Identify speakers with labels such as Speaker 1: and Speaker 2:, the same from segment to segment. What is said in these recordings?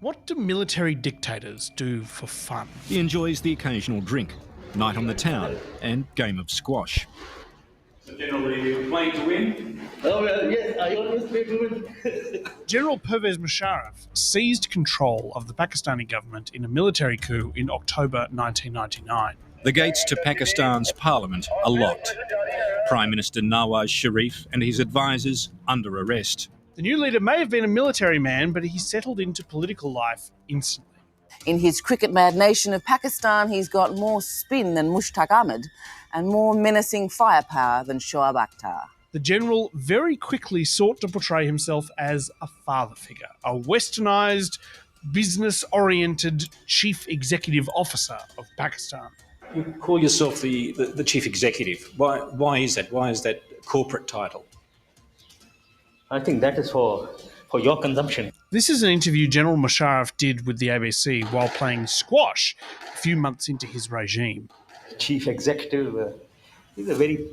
Speaker 1: What do military dictators do for fun?
Speaker 2: He enjoys the occasional drink, night on the town, and game of squash.
Speaker 3: So generally, you're playing to win?
Speaker 4: Oh, well, yes, I always play to win.
Speaker 1: General Pervez Musharraf seized control of the Pakistani government in a military coup in October 1999.
Speaker 2: The gates to Pakistan's parliament are locked. Prime Minister Nawaz Sharif and his advisors under arrest.
Speaker 1: The new leader may have been a military man, but he settled into political life instantly.
Speaker 5: In his cricket-mad nation of Pakistan, he's got more spin than Mushtaq Ahmed and more menacing firepower than Shoaib Akhtar.
Speaker 1: The general very quickly sought to portray himself as a father figure, a westernised, business-oriented chief executive officer of Pakistan.
Speaker 3: You call yourself the chief executive. Why is that? Why is that corporate title?
Speaker 4: I think that is for your consumption.
Speaker 1: This is an interview General Musharraf did with the ABC while playing squash a few months into his regime.
Speaker 4: Chief executive is a very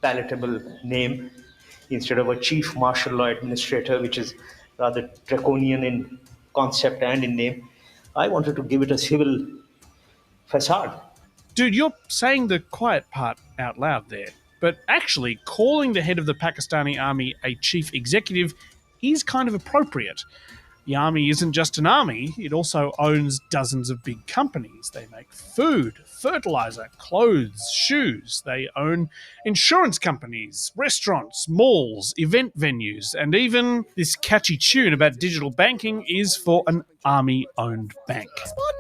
Speaker 4: palatable name instead of a chief martial law administrator, which is rather draconian in concept and in name. I wanted to give it a civil facade.
Speaker 1: Dude, you're saying the quiet part out loud there, but actually calling the head of the Pakistani army a chief executive is kind of appropriate. The army isn't just an army, it also owns dozens of big companies. They make food, fertilizer, clothes, shoes. They own insurance companies, restaurants, malls, event venues, and even this catchy tune about digital banking is for an army-owned bank.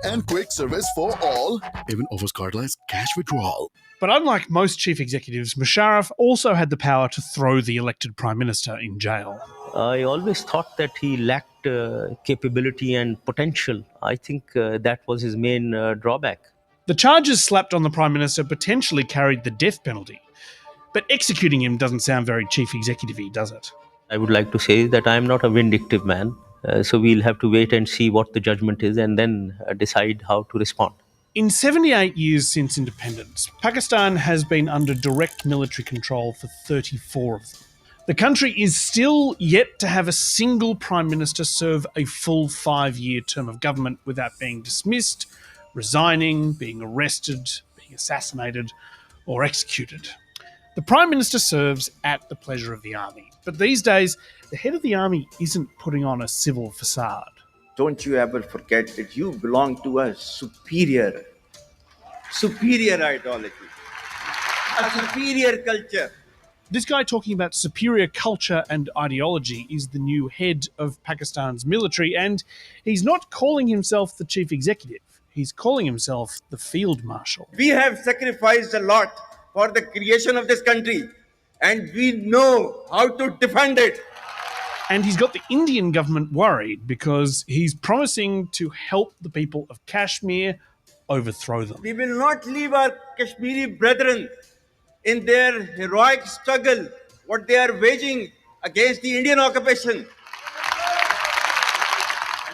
Speaker 6: And quick service for all. Even offers cardless cash withdrawal.
Speaker 1: But unlike most chief executives, Musharraf also had the power to throw the elected prime minister in jail.
Speaker 4: I always thought that he lacked capability and potential. I think that was his main drawback.
Speaker 1: The charges slapped on the prime minister potentially carried the death penalty. But executing him doesn't sound very chief executive-y, does it?
Speaker 4: I would like to say that I am not a vindictive man. So we'll have to wait and see what the judgment is and then decide how to respond.
Speaker 1: In 78 years since independence, Pakistan has been under direct military control for 34 of them. The country is still yet to have a single prime minister serve a full 5-year term of government without being dismissed, resigning, being arrested, being assassinated, or executed. The prime minister serves at the pleasure of the army, but these days, the head of the army isn't putting on a civil facade.
Speaker 7: Don't you ever forget that you belong to a superior ideology, a superior culture.
Speaker 1: This guy talking about superior culture and ideology is the new head of Pakistan's military, and he's not calling himself the chief executive. He's calling himself the field marshal.
Speaker 7: We have sacrificed a lot for the creation of this country, and we know how to defend it.
Speaker 1: And he's got the Indian government worried because he's promising to help the people of Kashmir overthrow them.
Speaker 7: We will not leave our Kashmiri brethren in their heroic struggle, what they are waging against the Indian occupation.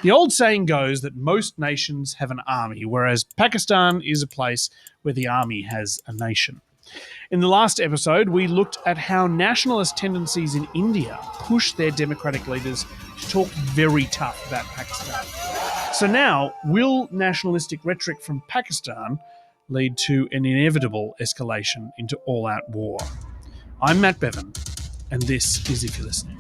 Speaker 1: The old saying goes that most nations have an army, whereas Pakistan is a place where the army has a nation. In the last episode, we looked at how nationalist tendencies in India push their democratic leaders to talk very tough about Pakistan. So now, will nationalistic rhetoric from Pakistan lead to an inevitable escalation into all-out war? I'm Matt Bevan, and this is If You're Listening.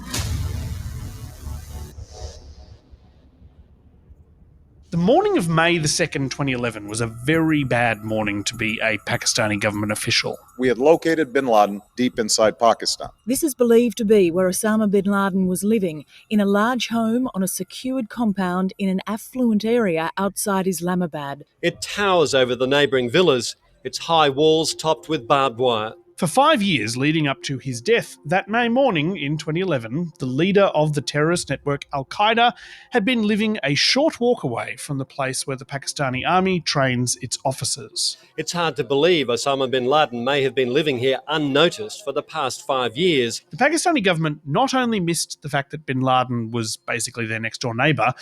Speaker 1: The morning of May the 2nd, 2011 was a very bad morning to be a Pakistani government official.
Speaker 8: We had located bin Laden deep inside Pakistan.
Speaker 9: This is believed to be where Osama bin Laden was living, in a large home on a secured compound in an affluent area outside Islamabad.
Speaker 10: It towers over the neighbouring villas, its high walls topped with barbed wire.
Speaker 1: For 5 years leading up to his death, that May morning in 2011, the leader of the terrorist network Al-Qaeda had been living a short walk away from the place where the Pakistani army trains its officers.
Speaker 10: It's hard to believe Osama bin Laden may have been living here unnoticed for the past 5 years.
Speaker 1: The Pakistani government not only missed the fact that bin Laden was basically their next-door neighbour,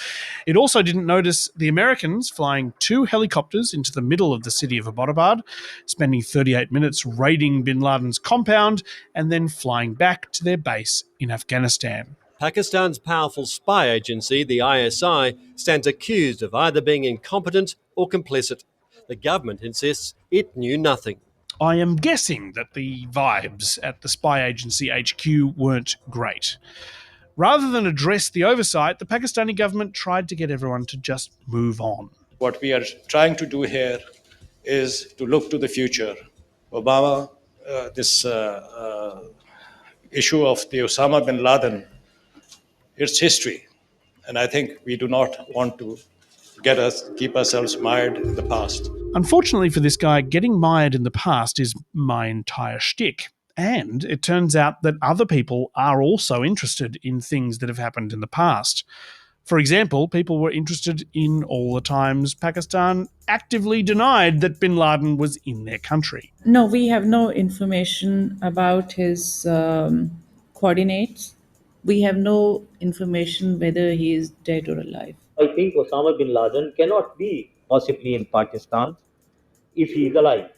Speaker 1: it also didn't notice the Americans flying 2 helicopters into the middle of the city of Abbottabad, spending 38 minutes raiding bin Laden's compound, and then flying back to their base in Afghanistan.
Speaker 10: Pakistan's powerful spy agency, the ISI, stands accused of either being incompetent or complicit. The government insists it knew nothing.
Speaker 1: I am guessing that the vibes at the spy agency HQ weren't great. Rather than address the oversight, the Pakistani government tried to get everyone to just move on.
Speaker 11: What we are trying to do here is to look to the future. Obama, this issue of the Osama bin Laden, it's history. And I think we do not want to keep ourselves mired in the past.
Speaker 1: Unfortunately for this guy, getting mired in the past is my entire shtick. And it turns out that other people are also interested in things that have happened in the past. For example, people were interested in all the times Pakistan actively denied that bin Laden was in their country.
Speaker 12: No, we have no information about his coordinates. We have no information whether he is dead or alive.
Speaker 4: I think Osama bin Laden cannot be possibly in Pakistan if he is alive.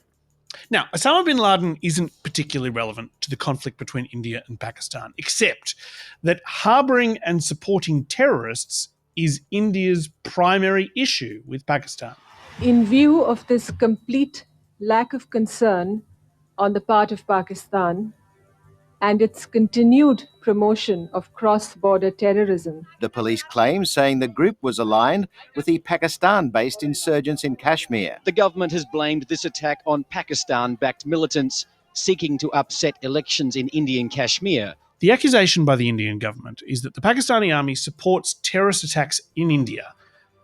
Speaker 1: Now, Osama bin Laden isn't particularly relevant to the conflict between India and Pakistan, except that harbouring and supporting terrorists is India's primary issue with Pakistan.
Speaker 13: In view of this complete lack of concern on the part of Pakistan and its continued promotion of cross-border terrorism,
Speaker 14: the police claim, saying the group was aligned with the Pakistan-based insurgents in Kashmir.
Speaker 15: The government has blamed this attack on Pakistan-backed militants seeking to upset elections in Indian Kashmir.
Speaker 1: The accusation by the Indian government is that the Pakistani army supports terrorist attacks in India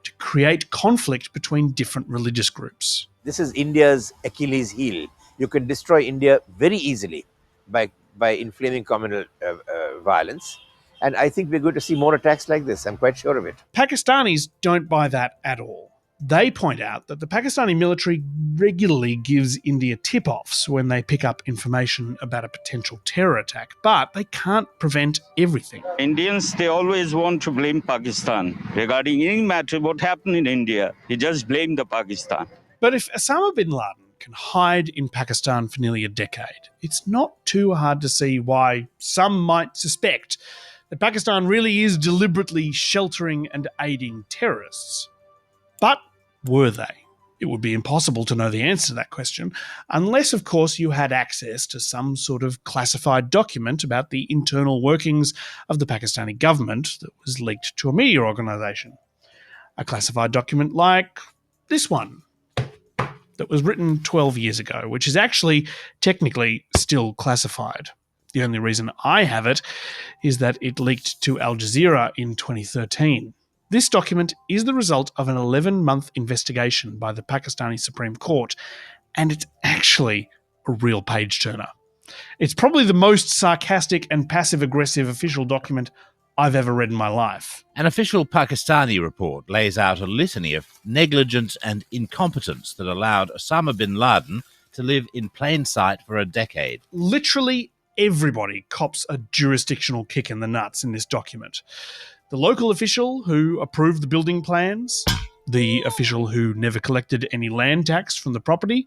Speaker 1: to create conflict between different religious groups.
Speaker 16: This is India's Achilles heel. You can destroy India very easily by inflaming communal violence. And I think we're going to see more attacks like this. I'm quite sure of it.
Speaker 1: Pakistanis don't buy that at all. They point out that the Pakistani military regularly gives India tip-offs when they pick up information about a potential terror attack, but they can't prevent everything.
Speaker 17: Indians, they always want to blame Pakistan. Regarding any matter, what happened in India, they just blame the Pakistan.
Speaker 1: But if Osama bin Laden can hide in Pakistan for nearly a decade, it's not too hard to see why some might suspect that Pakistan really is deliberately sheltering and aiding terrorists. But were they? It would be impossible to know the answer to that question, unless, of course, you had access to some sort of classified document about the internal workings of the Pakistani government that was leaked to a media organisation. A classified document like this one, that was written 12 years ago, which is actually technically still classified. The only reason I have it is that it leaked to Al Jazeera in 2013. This document is the result of an 11-month investigation by the Pakistani Supreme Court, and it's actually a real page-turner. It's probably the most sarcastic and passive-aggressive official document I've ever read in my life.
Speaker 18: An official Pakistani report lays out a litany of negligence and incompetence that allowed Osama bin Laden to live in plain sight for a decade.
Speaker 1: Literally everybody cops a jurisdictional kick in the nuts in this document. The local official who approved the building plans, the official who never collected any land tax from the property,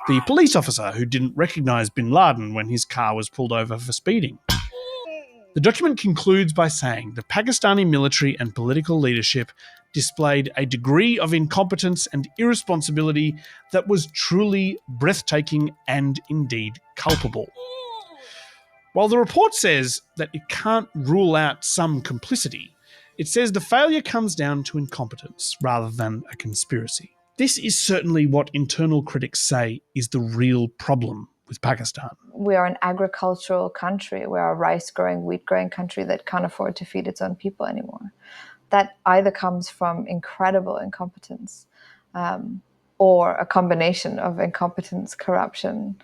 Speaker 1: the police officer who didn't recognise bin Laden when his car was pulled over for speeding. The document concludes by saying the Pakistani military and political leadership displayed a degree of incompetence and irresponsibility that was truly breathtaking and indeed culpable. While the report says that it can't rule out some complicity, it says the failure comes down to incompetence rather than a conspiracy. This is certainly what internal critics say is the real problem with Pakistan.
Speaker 19: We are an agricultural country. We are a rice-growing, wheat-growing country that can't afford to feed its own people anymore. That either comes from incredible incompetence or a combination of incompetence, corruption,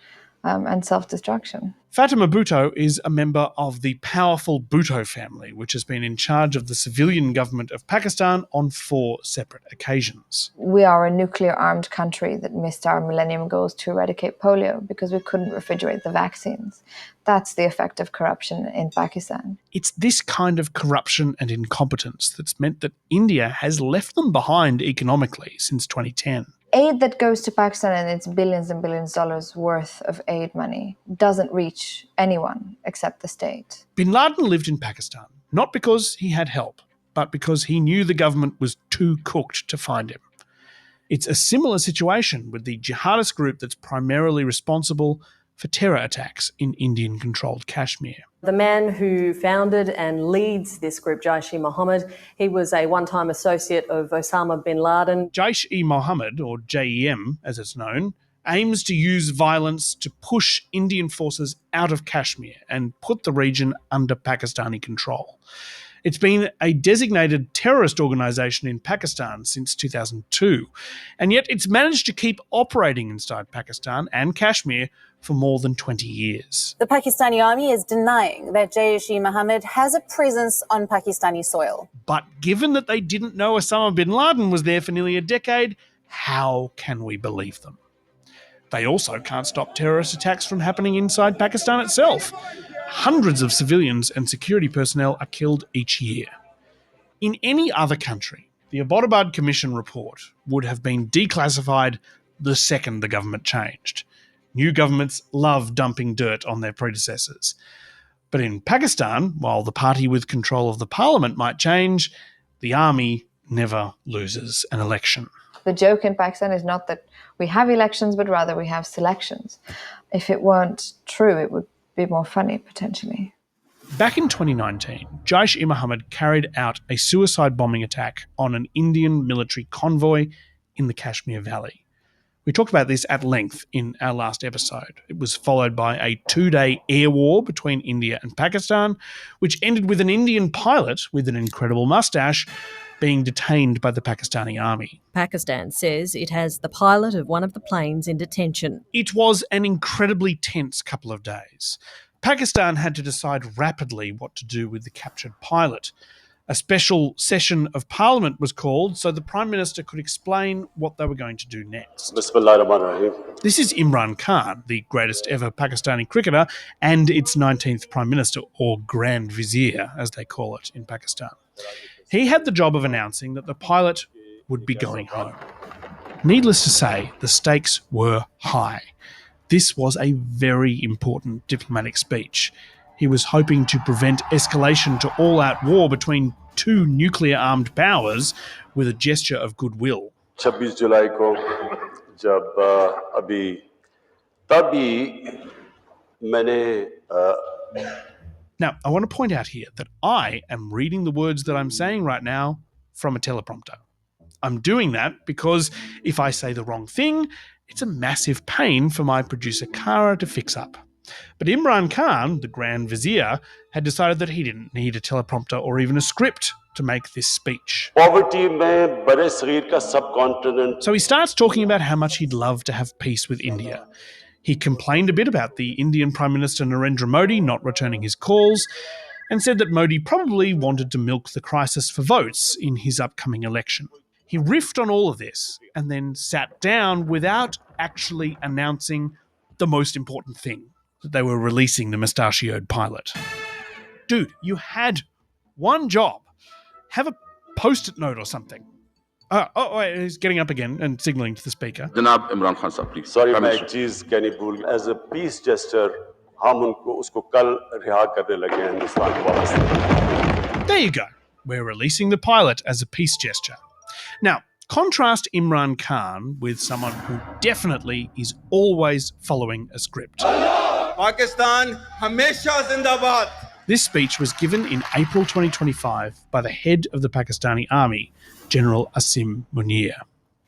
Speaker 19: and self-destruction.
Speaker 1: Fatima Bhutto is a member of the powerful Bhutto family, which has been in charge of the civilian government of Pakistan on 4 separate occasions.
Speaker 19: We are a nuclear-armed country that missed our millennium goals to eradicate polio because we couldn't refrigerate the vaccines. That's the effect of corruption in Pakistan.
Speaker 1: It's this kind of corruption and incompetence that's meant that India has left them behind economically since 2010.
Speaker 19: Aid that goes to Pakistan and its billions and billions of dollars worth of aid money doesn't reach anyone except the state.
Speaker 1: Bin Laden lived in Pakistan, Not because he had help, but because he knew the government was too cooked to find him. It's a similar situation with the jihadist group that's primarily responsible for terror attacks in Indian-controlled Kashmir.
Speaker 20: The man who founded and leads this group, Jaish-e-Mohammed, he was a one-time associate of Osama bin Laden.
Speaker 1: Jaish-e-Mohammed, or JEM as it's known, aims to use violence to push Indian forces out of Kashmir and put the region under Pakistani control. It's been a designated terrorist organisation in Pakistan since 2002, and yet it's managed to keep operating inside Pakistan and Kashmir for more than 20 years.
Speaker 21: The Pakistani army is denying that Jaish-e-Mohammed has a presence on Pakistani soil.
Speaker 1: But given that they didn't know Osama bin Laden was there for nearly a decade, how can we believe them? They also can't stop terrorist attacks from happening inside Pakistan itself. Hundreds of civilians and security personnel are killed each year. In any other country, the Abbottabad Commission report would have been declassified the second the government changed. New governments love dumping dirt on their predecessors. But in Pakistan, while the party with control of the parliament might change, the army never loses an election.
Speaker 19: The joke in Pakistan is not that we have elections, but rather we have selections. If it weren't true, it would be more funny, potentially.
Speaker 1: Back in 2019, Jaish-e-Mohammed carried out a suicide bombing attack on an Indian military convoy in the Kashmir Valley. We talked about this at length in our last episode. It was followed by a 2-day air war between India and Pakistan, which ended with an Indian pilot with an incredible mustache being detained by the Pakistani army.
Speaker 22: Pakistan says it has the pilot of one of the planes in detention.
Speaker 1: It was an incredibly tense couple of days. Pakistan had to decide rapidly what to do with the captured pilot. A special session of parliament was called so the Prime Minister could explain what they were going to do next. This is Imran Khan, the greatest ever Pakistani cricketer and its 19th Prime Minister, or Grand Vizier, as they call it in Pakistan. He had the job of announcing that the pilot would be going home. Needless to say, the stakes were high. This was a very important diplomatic speech. He was hoping to prevent escalation to all-out war between two nuclear-armed powers with a gesture of goodwill.
Speaker 23: 26 जुलाई को जब अभी तभी मैंने
Speaker 1: Now, I want to point out here that I am reading the words that I'm saying right now from a teleprompter. I'm doing that because if I say the wrong thing, it's a massive pain for my producer Kara to fix up. But Imran Khan, the Grand Vizier, had decided that he didn't need a teleprompter or even a script to make this speech. So he starts talking about how much he'd love to have peace with India. He complained a bit about the Indian Prime Minister Narendra Modi not returning his calls and said that Modi probably wanted to milk the crisis for votes in his upcoming election. He riffed on all of this and then sat down without actually announcing the most important thing, that they were releasing the mustachioed pilot. Dude, you had one job. Have a post-it note or something. Wait, he's getting up again and signalling to the speaker.
Speaker 23: जनाब इमरान खान साहब, please. Sorry, मैं एक चीज कहनी भूल गया. As a peace gesture, हम उसको कल रिहा करने लगे हैं हिंदुस्तान को वापस.
Speaker 1: There you go. We're releasing the pilot as a peace gesture. Now, contrast Imran Khan with someone who definitely is always following a script.
Speaker 7: Pakistan, hamesha zindabad.
Speaker 1: This speech was given in April 2025 by the head of the Pakistani army, General Asim Munir.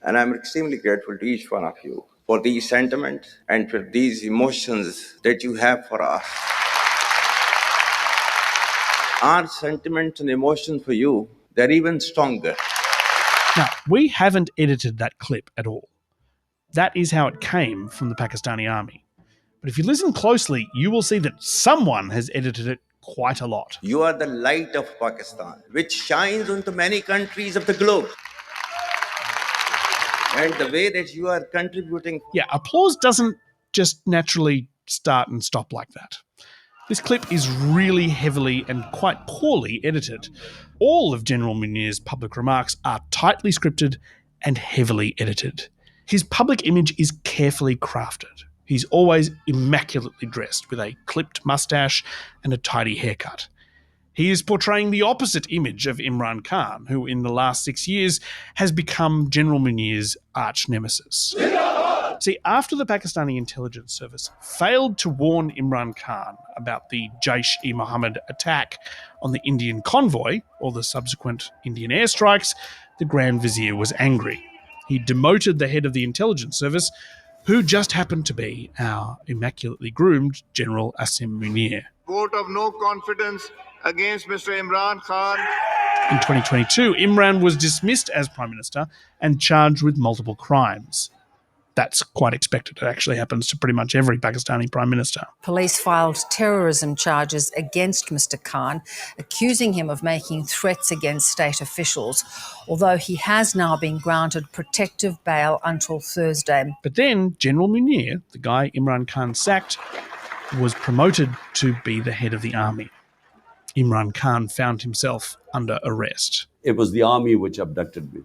Speaker 24: And I'm extremely grateful to each one of you for these sentiments and for these emotions that you have for us. Our sentiments and emotions for you, they're even stronger.
Speaker 1: Now, we haven't edited that clip at all. That is how it came from the Pakistani army. But if you listen closely, you will see that someone has edited it quite a lot.
Speaker 24: You are the light of Pakistan, which shines onto many countries of the globe. And the way that you are contributing...
Speaker 1: Yeah, applause doesn't just naturally start and stop like that. This clip is really heavily and quite poorly edited. All of General Munir's public remarks are tightly scripted and heavily edited. His public image is carefully crafted. He's always immaculately dressed with a clipped mustache and a tidy haircut. He is portraying the opposite image of Imran Khan, who in the last 6 years has become General Munir's arch nemesis. See, after the Pakistani intelligence service failed to warn Imran Khan about the Jaish-e-Mohammed attack on the Indian convoy, or the subsequent Indian airstrikes, the Grand Vizier was angry. He demoted the head of the intelligence service, who just happened to be our immaculately groomed General Asim Munir.
Speaker 2: Vote of no confidence against Mr. Imran Khan.
Speaker 1: In 2022, Imran was dismissed as Prime Minister and charged with multiple crimes. That's quite expected. It actually happens to pretty much every Pakistani Prime Minister.
Speaker 3: Police filed terrorism charges against Mr. Khan, accusing him of making threats against state officials, although he has now been granted protective bail until Thursday.
Speaker 1: But then General Munir, the guy Imran Khan sacked, was promoted to be the head of the army. Imran Khan found himself under arrest.
Speaker 23: It was the army which abducted me.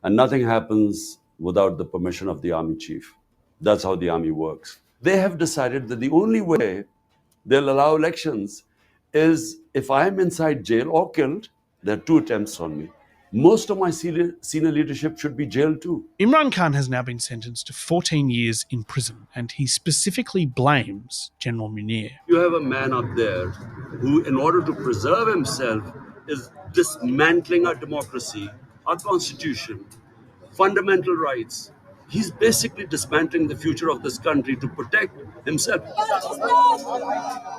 Speaker 23: And nothing happens without the permission of the army chief. That's how the army works. They have decided that the only way they'll allow elections is if I'm inside jail or killed. There are 2 attempts on me. Most of my senior leadership should be jailed too.
Speaker 1: Imran Khan has now been sentenced to 14 years in prison, and he specifically blames General Munir.
Speaker 23: You have a man up there who, in order to preserve himself, is dismantling our democracy, our constitution, fundamental rights. He's basically dismantling the future of this country to protect himself.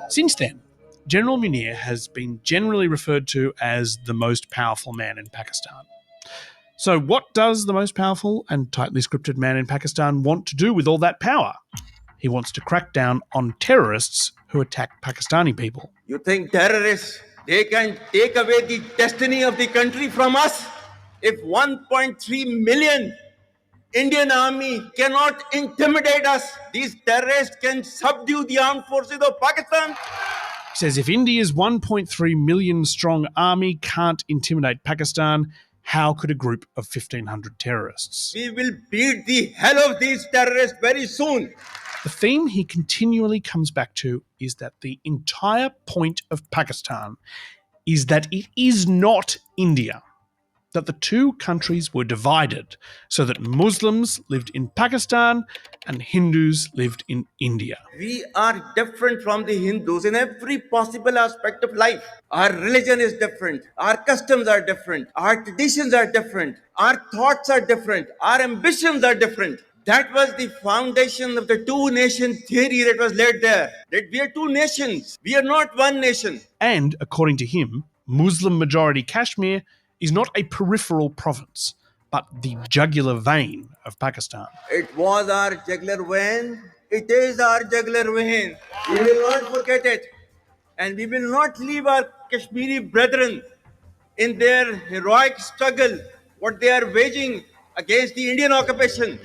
Speaker 1: Since then, General Munir has been generally referred to as the most powerful man in Pakistan. So what does the most powerful and tightly scripted man in Pakistan want to do with all that power? He wants to crack down on terrorists who attack Pakistani people.
Speaker 7: You think terrorists, they can take away the destiny of the country from us? If 1.3 million Indian army cannot intimidate us, these terrorists can subdue the armed forces of Pakistan.
Speaker 1: He says if India's 1.3 million strong army can't intimidate Pakistan, how could a group of 1,500 terrorists?
Speaker 7: We will beat the hell of these terrorists very soon.
Speaker 1: The theme he continually comes back to is that the entire point of Pakistan is that it is not India. That the 2 countries were divided so that Muslims lived in Pakistan and Hindus lived in India.
Speaker 7: We are different from the Hindus in every possible aspect of life. Our religion is different. Our customs are different. Our traditions are different. Our thoughts are different. Our ambitions are different. That was the foundation of the 2-nation theory that was laid there. That we are 2 nations. We are not 1 nation.
Speaker 1: And, according to him, Muslim-majority Kashmir is not a peripheral province, but the jugular vein of Pakistan.
Speaker 7: It was our jugular vein. It is our jugular vein. We will not forget it. And we will not leave our Kashmiri brethren in their heroic struggle, what they are waging against the Indian occupation.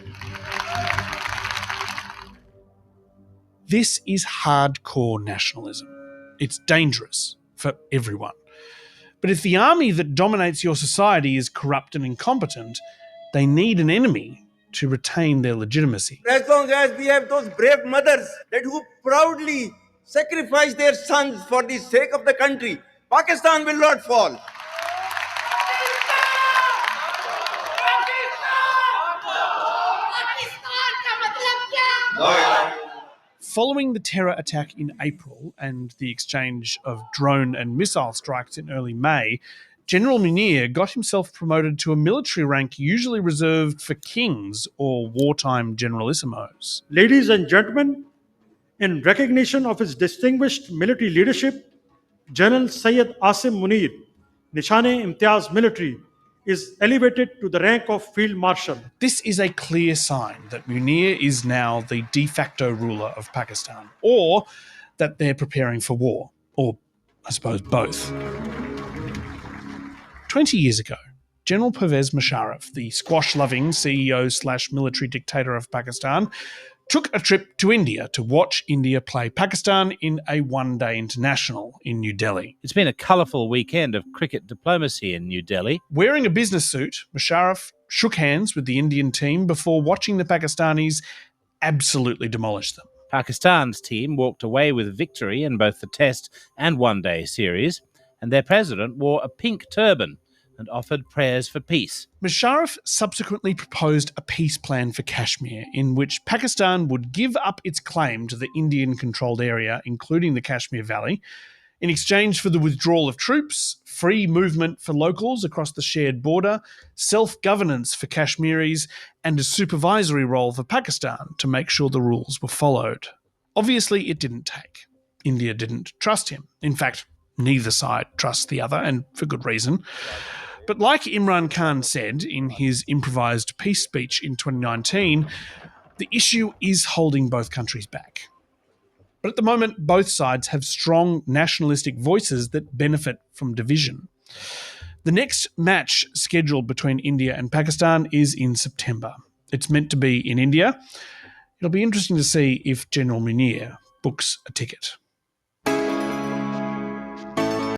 Speaker 1: This is hardcore nationalism. It's dangerous for everyone. But if the army that dominates your society is corrupt and incompetent, they need an enemy to retain their legitimacy.
Speaker 7: As long as we have those brave mothers that who proudly sacrifice their sons for the sake of the country, Pakistan will not fall.
Speaker 1: Following the terror attack in April and the exchange of drone and missile strikes in early May, General Munir got himself promoted to a military rank usually reserved for kings or wartime generalissimos.
Speaker 5: Ladies and gentlemen, in recognition of his distinguished military leadership, General Syed Asim Munir, Nishane-Imtiaz Military, is elevated to the rank of Field Marshal.
Speaker 1: This is a clear sign that Munir is now the de facto ruler of Pakistan, or that they're preparing for war, or I suppose both. 20 years ago, General Pervez Musharraf, the squash-loving CEO/military dictator of Pakistan, took a trip to India to watch India play Pakistan in a one-day international in New Delhi.
Speaker 18: It's been a colourful weekend of cricket diplomacy in New Delhi.
Speaker 1: Wearing a business suit, Musharraf shook hands with the Indian team before watching the Pakistanis absolutely demolish them.
Speaker 18: Pakistan's team walked away with victory in both the Test and one-day series. and their president wore a pink turban and offered prayers for peace.
Speaker 1: Musharraf subsequently proposed a peace plan for Kashmir in which Pakistan would give up its claim to the Indian-controlled area, including the Kashmir Valley, in exchange for the withdrawal of troops, free movement for locals across the shared border, self-governance for Kashmiris, and a supervisory role for Pakistan to make sure the rules were followed. Obviously, it didn't take. India didn't trust him. In fact, neither side trusts the other, and for good reason. But like Imran Khan said in his improvised peace speech in 2019, the issue is holding both countries back. But at the moment, both sides have strong nationalistic voices that benefit from division. The next match scheduled between India and Pakistan is in September. It's meant to be in India. It'll be interesting to see if General Munir books a ticket.